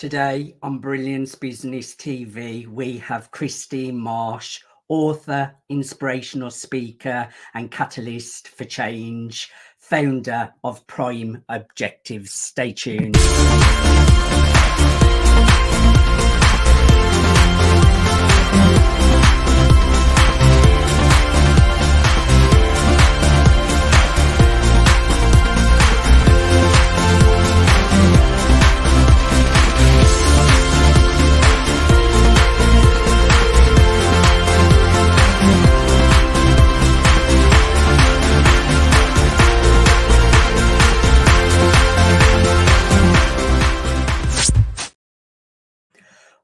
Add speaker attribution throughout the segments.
Speaker 1: Today on Brilliance Business TV, we have Christine Marsh, author, inspirational speaker, and catalyst for change, founder of Prime Objectives. Stay tuned.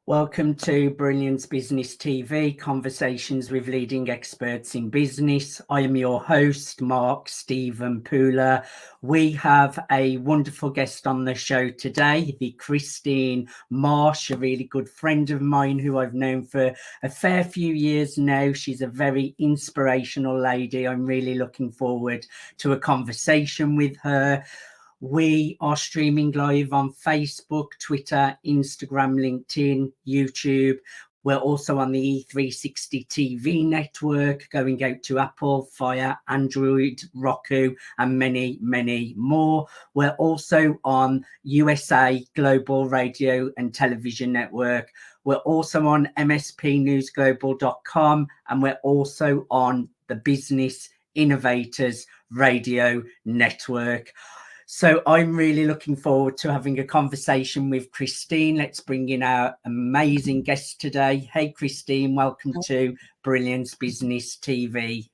Speaker 1: Welcome to Brilliance Business TV, conversations with leading experts in business. I am your host, Mark Stephen Pooler. We have a wonderful guest on the show today, the Christine Marsh, a really good friend of mine who I've known for a fair few years now. She's a very inspirational lady. I'm really looking forward to a conversation with her. We are streaming live on Facebook, Twitter, Instagram, LinkedIn, YouTube. We're also on the E360 TV network, going out to Apple, Fire, Android, Roku, and many, many more. We're also on USA Global Radio and Television Network. We're also on MSP and we're also on the Business Innovators Radio Network. So I'm really looking forward to having a conversation with Christine. Let's bring in our amazing guest today. Hey, Christine, welcome to Brilliance Business TV.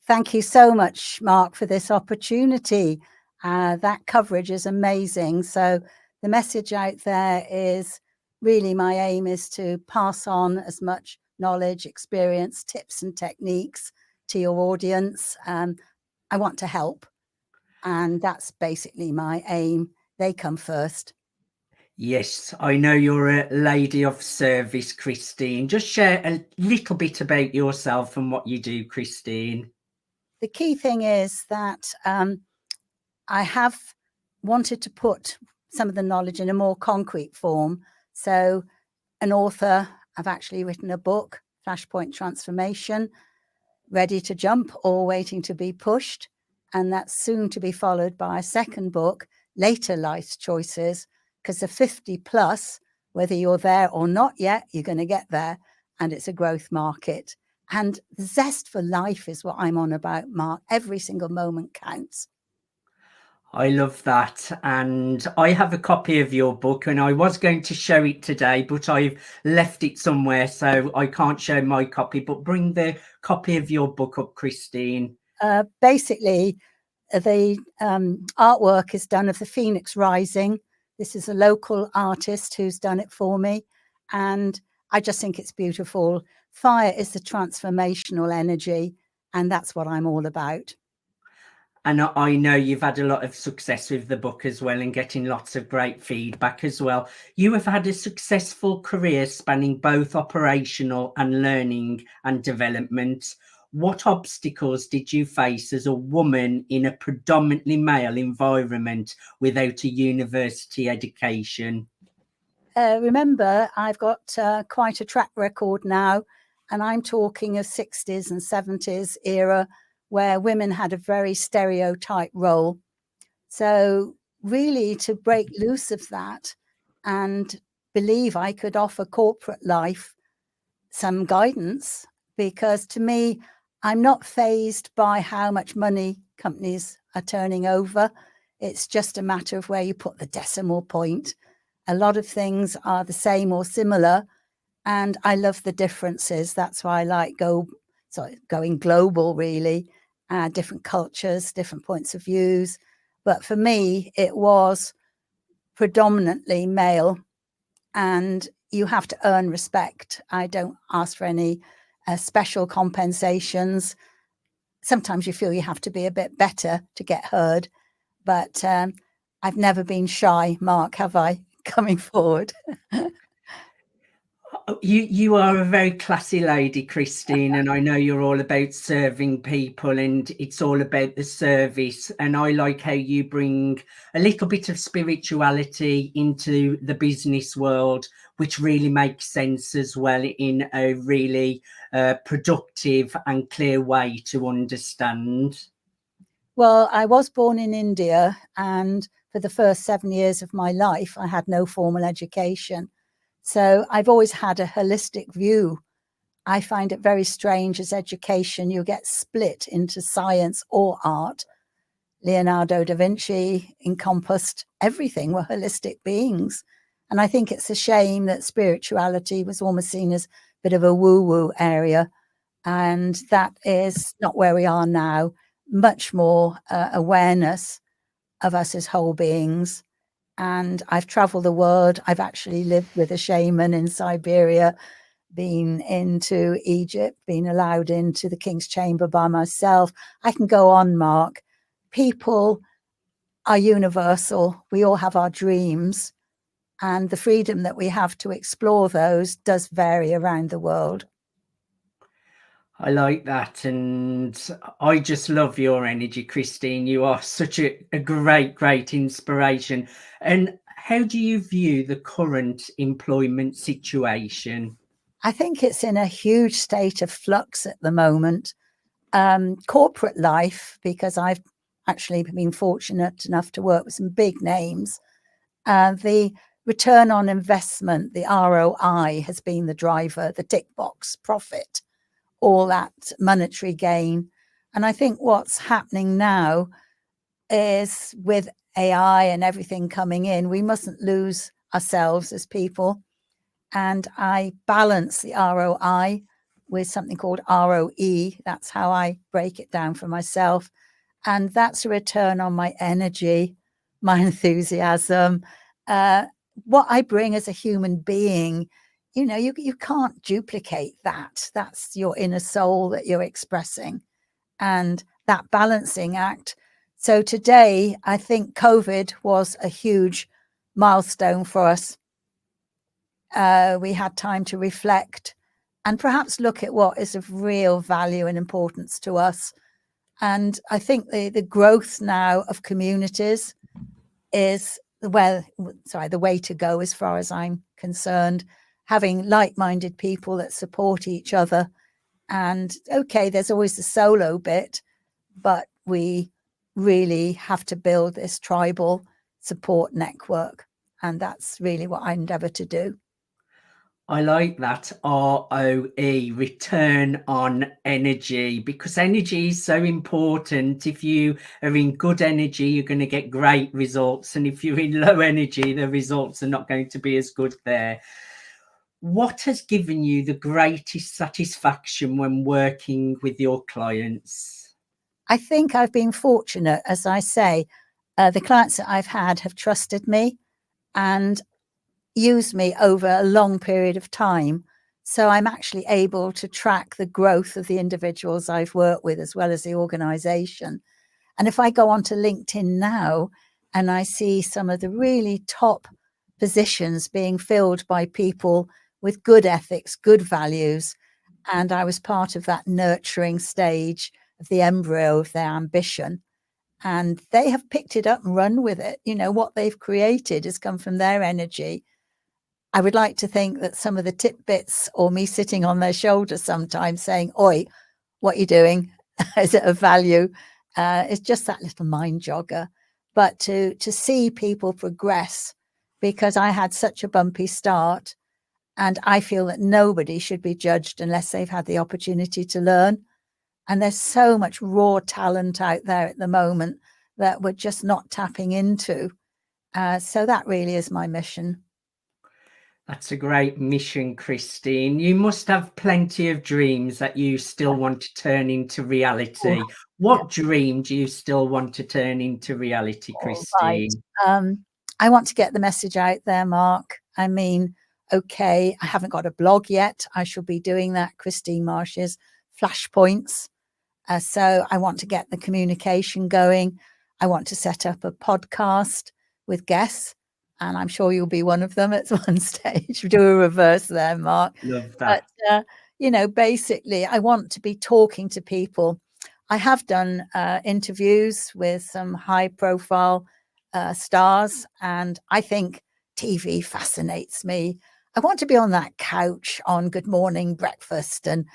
Speaker 2: Thank you so much, Mark, for this opportunity. That coverage is amazing. So the message out there is really my aim is to pass on as much knowledge, experience, tips and techniques to your audience. I want to help. And that's basically my aim. They come first.
Speaker 1: Yes, I know you're a lady of service, Christine. Just share a little bit about yourself and what you do, Christine.
Speaker 2: The key thing is that I have wanted to put some of the knowledge in a more concrete form. So an author, I've actually written a book, Flashpoint Transformation, ready to jump or waiting to be pushed. And that's soon to be followed by a second book, Later Life Choices, because the 50 plus, whether you're there or not yet, you're going to get there. And it's a growth market. And the zest for life is what I'm on about, Mark. Every single moment counts.
Speaker 1: I love that. And I have a copy of your book and I was going to show it today, but I've left it somewhere, so I can't show my copy. But bring the copy of your book up, Christine.
Speaker 2: Basically, the artwork is done of the Phoenix Rising. This is a local artist who's done it for me. And I just think it's beautiful. Fire is the transformational energy. And that's what I'm all about.
Speaker 1: And I know you've had a lot of success with the book as well and getting lots of great feedback as well. You have had a successful career spanning both operational and learning and development. What obstacles did you face as a woman in a predominantly male environment without a university education?
Speaker 2: Remember, I've got quite a track record now, and I'm talking of 60s and 70s era where women had a very stereotype role. So really to break loose of that and believe I could offer corporate life some guidance, because to me, I'm not fazed by how much money companies are turning over. It's just a matter of where you put the decimal point. A lot of things are the same or similar, and I love the differences. That's why I like going global, really. Different cultures, different points of views. But for me, it was predominantly male, and you have to earn respect. I don't ask for any special compensations. Sometimes you feel you have to be a bit better to get heard, but I've never been shy, Mark, have I, coming forward?
Speaker 1: You are a very classy lady, Christine, and I know you're all about serving people, and it's all about the service. And I like how you bring a little bit of spirituality into the business world, which really makes sense as well in a really productive and clear way to understand.
Speaker 2: Well, I was born in India, and for the first 7 years of my life, I had no formal education. So I've always had a holistic view. I find it very strange as education, you get split into science or art. Leonardo da Vinci encompassed everything, were holistic beings. And I think it's a shame that spirituality was almost seen as a bit of a woo-woo area. And that is not where we are now. Much more awareness of us as whole beings. And I've traveled the world. I've actually lived with a shaman in Siberia, been into Egypt, been allowed into the King's Chamber by myself. I can go on, Mark. People are universal. We all have our dreams, and the freedom that we have to explore those does vary around the world.
Speaker 1: I like that, and I just love your energy, Christine. You are such a great inspiration. And how do you view the current employment situation?
Speaker 2: I think it's in a huge state of flux at the moment. Corporate life, because I've actually been fortunate enough to work with some big names, the return on investment, the ROI, has been the driver, the tick box profit, all that monetary gain. And I think what's happening now is, with AI and everything coming in, we mustn't lose ourselves as people. And I balance the ROI with something called ROE. That's how I break it down for myself. And that's a return on my energy, my enthusiasm, what I bring as a human being. You know, you can't duplicate that. That's your inner soul that you're expressing, and that balancing act. So today, I think COVID was a huge milestone for us. We had time to reflect and perhaps look at what is of real value and importance to us. And I think the growth now of communities is the way to go, as far as I'm concerned. Having like-minded people that support each other. And okay, there's always the solo bit, but we really have to build this tribal support network. And that's really what I endeavor to do.
Speaker 1: I like that ROE, return on energy, because energy is so important. If you are in good energy, you're going to get great results. And if you're in low energy, the results are not going to be as good there. What has given you the greatest satisfaction when working with your clients?
Speaker 2: I think I've been fortunate, as I say. The clients that I've had have trusted me and used me over a long period of time. So I'm actually able to track the growth of the individuals I've worked with, as well as the organization. And if I go onto LinkedIn now and I see some of the really top positions being filled by people with good ethics, good values, and I was part of that nurturing stage of the embryo of their ambition, and they have picked it up and run with it. You know, what they've created has come from their energy. I would like to think that some of the tidbits, or me sitting on their shoulders sometimes saying, "Oi, what are you doing? Is it of value?" It's just that little mind jogger. But to see people progress, because I had such a bumpy start, and I feel that nobody should be judged unless they've had the opportunity to learn. And there's so much raw talent out there at the moment that we're just not tapping into. So that really is my mission.
Speaker 1: That's a great mission, Christine. You must have plenty of dreams that you still want to turn into reality.
Speaker 2: Oh,
Speaker 1: What dream do you still want to turn into reality,
Speaker 2: all right.
Speaker 1: Christine?
Speaker 2: I want to get the message out there, Mark. I mean, okay, I haven't got a blog yet. I shall be doing that, Christine Marsh's Flashpoints. So I want to get the communication going. I want to set up a podcast with guests and I'm sure you'll be one of them at one stage. Do a reverse there, Mark.
Speaker 1: Love
Speaker 2: But,
Speaker 1: that.
Speaker 2: basically, I want to be talking to people. I have done interviews with some high profile stars, and I think TV fascinates me. I want to be on that couch on Good Morning Breakfast and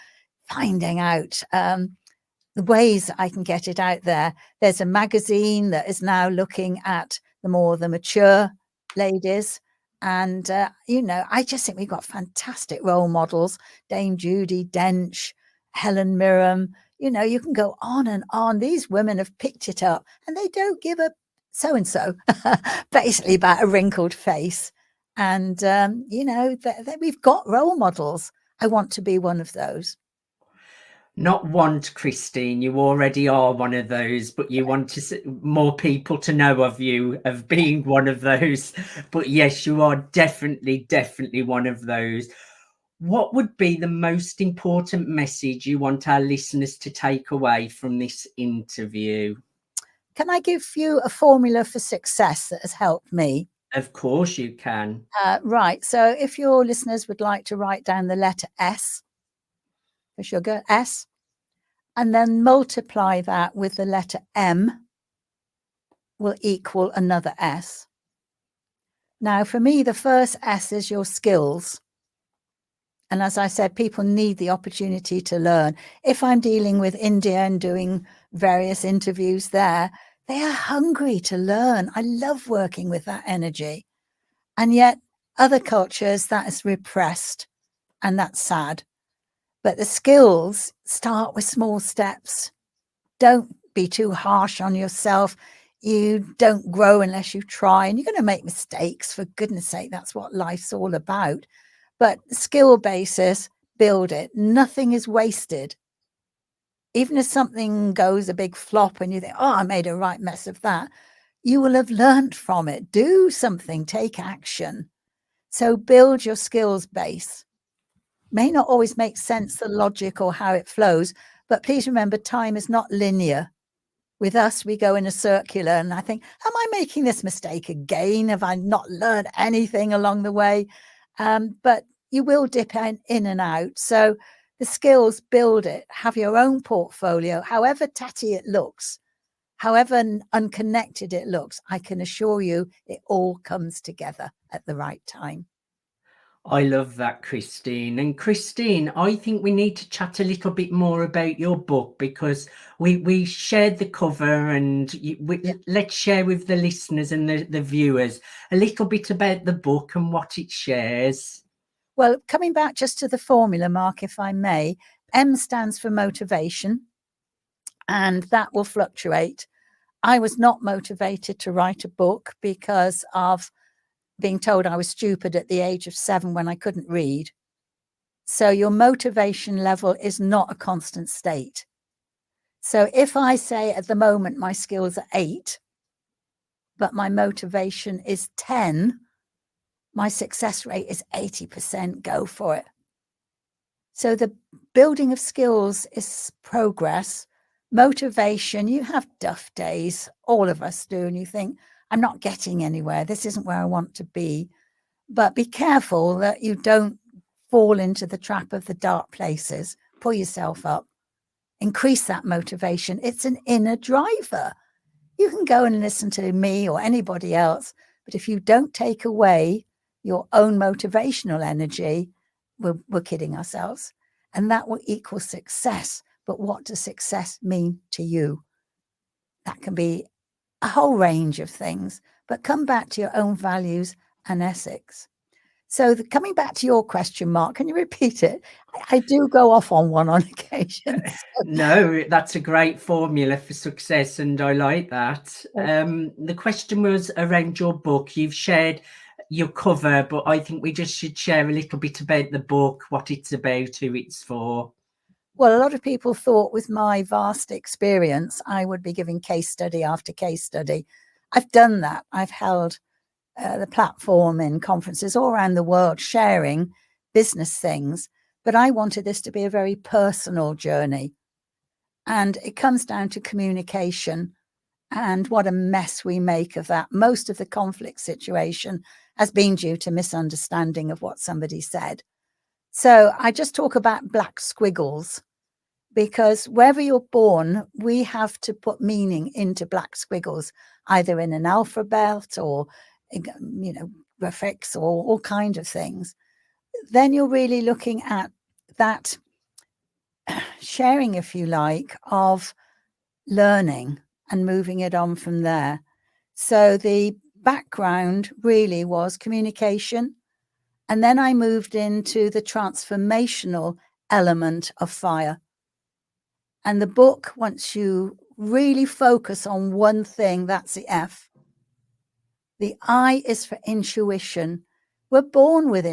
Speaker 2: finding out the ways I can get it out there. There's a magazine that is now looking at the mature ladies. And, I just think we've got fantastic role models. Dame Judi Dench, Helen Mirren, you can go on and on. These women have picked it up and they don't give a so-and-so basically about a wrinkled face. And, we've got role models. I want to be one of those.
Speaker 1: Not want, Christine, you already are one of those, but you want more people to know of you, of being one of those. But yes, you are definitely one of those. What would be the most important message you want our listeners to take away from this interview?
Speaker 2: Can I give you a formula for success that has helped me?
Speaker 1: Of course you can.
Speaker 2: Right. So if your listeners would like to write down the letter S for sugar, S, and then multiply that with the letter M, will equal another S. Now, for me, the first S is your skills. And as I said, people need the opportunity to learn. If I'm dealing with India and doing various interviews there, they are hungry to learn. I love working with that energy. And yet other cultures, that is repressed, and that's sad. But the skills start with small steps. Don't be too harsh on yourself. You don't grow unless you try, and you're going to make mistakes, for goodness sake. That's what life's all about. But skill basis, build it. Nothing is wasted. Even if something goes a big flop and you think, oh, I made a right mess of that, you will have learned from it. Do something, take action. So build your skills base. May not always make sense, the logic or how it flows, but please remember, time is not linear. With us, we go in a circular, and I think, am I making this mistake again? Have I not learned anything along the way? But you will dip in and out. So the skills, build it, have your own portfolio, however tatty it looks, however unconnected it looks. I can assure you it all comes together at the right time.
Speaker 1: I love that, Christine. And Christine, I think we need to chat a little bit more about your book, because we shared the cover, and let's share with the listeners and the viewers a little bit about the book and what it shares.
Speaker 2: Well, coming back just to the formula, Mark, if I may, M stands for motivation, and that will fluctuate. I was not motivated to write a book because of being told I was stupid at the age of 7 when I couldn't read. So your motivation level is not a constant state. So if I say at the moment my skills are 8, but my motivation is 10, my success rate is 80%. Go for it. So the building of skills is progress. Motivation, you have duff days, all of us do, and you think, I'm not getting anywhere. This isn't where I want to be. But be careful that you don't fall into the trap of the dark places. Pull yourself up. Increase that motivation. It's an inner driver. You can go and listen to me or anybody else, but if you don't take away your own motivational energy, we're kidding ourselves. And that will equal success. But what does success mean to you? That can be a whole range of things, but come back to your own values and ethics. So coming back to your question, Mark, can you repeat it? I do go off on one on occasion.
Speaker 1: No, that's a great formula for success, and I like that. The question was around your book. You've shared your cover, but I think we just should share a little bit about the book, what it's about, who it's for.
Speaker 2: Well, a lot of people thought with my vast experience, I would be giving case study after case study. I've done that. I've held the platform in conferences all around the world, sharing business things. But I wanted this to be a very personal journey. And it comes down to communication And what a mess we make of that. Most of the conflict situation has been due to misunderstanding of what somebody said. So I just talk about black squiggles, because wherever you're born, we have to put meaning into black squiggles, either in an alphabet or, graphics or all kinds of things. Then you're really looking at that sharing, if you like, of learning and moving it on from there. So the background really was communication. And then I moved into the transformational element of fire. And the book, once you really focus on one thing, that's the F. The I is for intuition. We're born with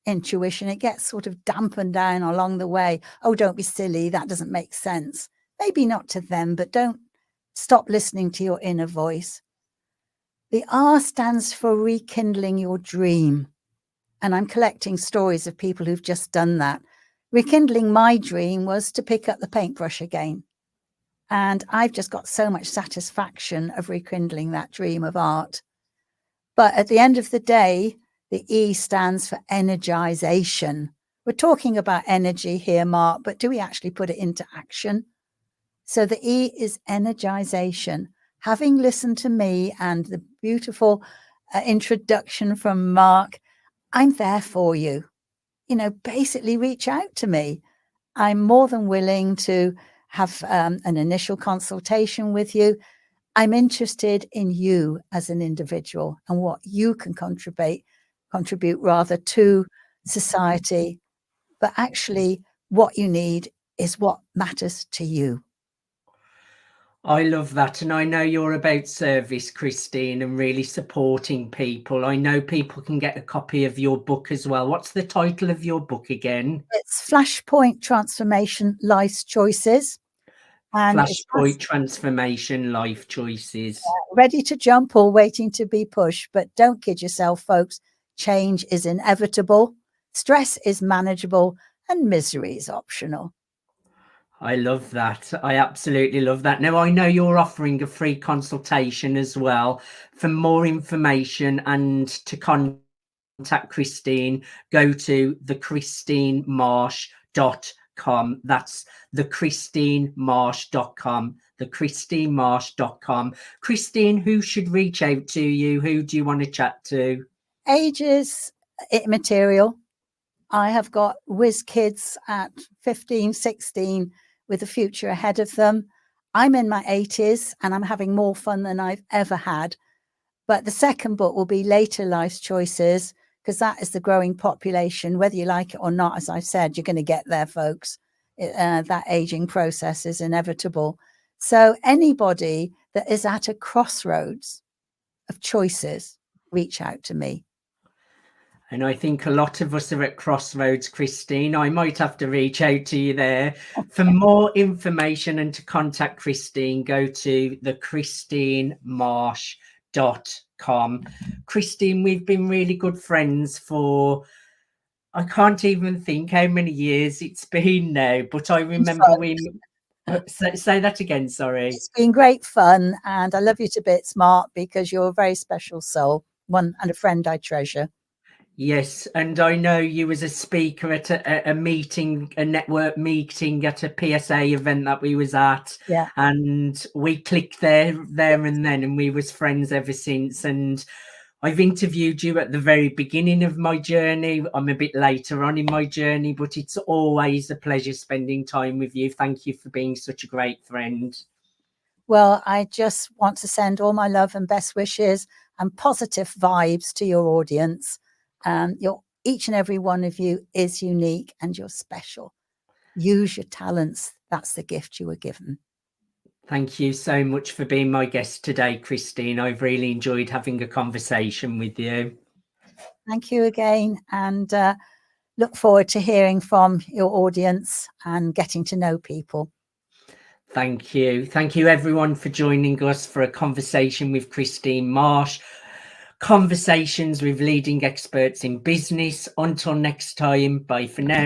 Speaker 2: intuition. It gets sort of dampened down along the way. Oh, don't be silly. That doesn't make sense. Maybe not to them, but don't stop listening to your inner voice. The R stands for rekindling your dream. And I'm collecting stories of people who've just done that. Rekindling my dream was to pick up the paintbrush again. And I've just got so much satisfaction of rekindling that dream of art. But at the end of the day, the E stands for energization. We're talking about energy here, Mark, but do we actually put it into action? So the E is energization. Having listened to me and the beautiful introduction from Mark, I'm there for you. Basically reach out to me. I'm more than willing to have an initial consultation with you. I'm interested in you as an individual and what you can contribute rather to society. But actually, what you need is what matters to you.
Speaker 1: I love that. And I know you're about service, Christine, and really supporting people. I know people can get a copy of your book as well. What's the title of your book again?
Speaker 2: It's Flashpoint Transformation Life's Choices. And
Speaker 1: Flashpoint Transformation Life Choices.
Speaker 2: Ready to jump or waiting to be pushed. But don't kid yourself, folks. Change is inevitable. Stress is manageable and misery is optional.
Speaker 1: I love that. I absolutely love that. Now, I know you're offering a free consultation as well. For more information and to contact Christine, go to thechristinemarsh.com. That's thechristinemarsh.com. thechristinemarsh.com. Christine, who should reach out to you? Who do you want to chat to?
Speaker 2: Age is immaterial. I have got whiz kids at 15, 16 with a future ahead of them. I'm in my 80s and I'm having more fun than I've ever had. But the second book will be Later Life's Choices, because that is the growing population. Whether you like it or not, as I've said, you're going to get there, folks. That aging process is inevitable. So anybody that is at a crossroads of choices, reach out to me.
Speaker 1: And I think a lot of us are at crossroads, Christine. I might have to reach out to you there. For more information and to contact Christine, go to thechristinemarsh.com. Christine, we've been really good friends for, I can't even think how many years it's been now, but I remember say that again, sorry.
Speaker 2: It's been great fun and I love you to bits, Mark, because you're a very special soul, one and a friend I treasure.
Speaker 1: Yes, and I know you was a speaker at a meeting, a network meeting at a PSA event that we was at.
Speaker 2: Yeah.
Speaker 1: And we clicked there and then, and we was friends ever since. And I've interviewed you at the very beginning of my journey. I'm a bit later on in my journey, but it's always a pleasure spending time with you. Thank you for being such a great friend.
Speaker 2: Well, I just want to send all my love and best wishes and positive vibes to your audience. Each and every one of you is unique and you're special. Use your talents. That's the gift you were given.
Speaker 1: Thank you so much for being my guest today, Christine. I've really enjoyed having a conversation with you.
Speaker 2: Thank you again, and look forward to hearing from your audience and getting to know people.
Speaker 1: Thank you. Thank you, everyone, for joining us for a conversation with Christine Marsh. Conversations with leading experts in business. Until next time, bye for now.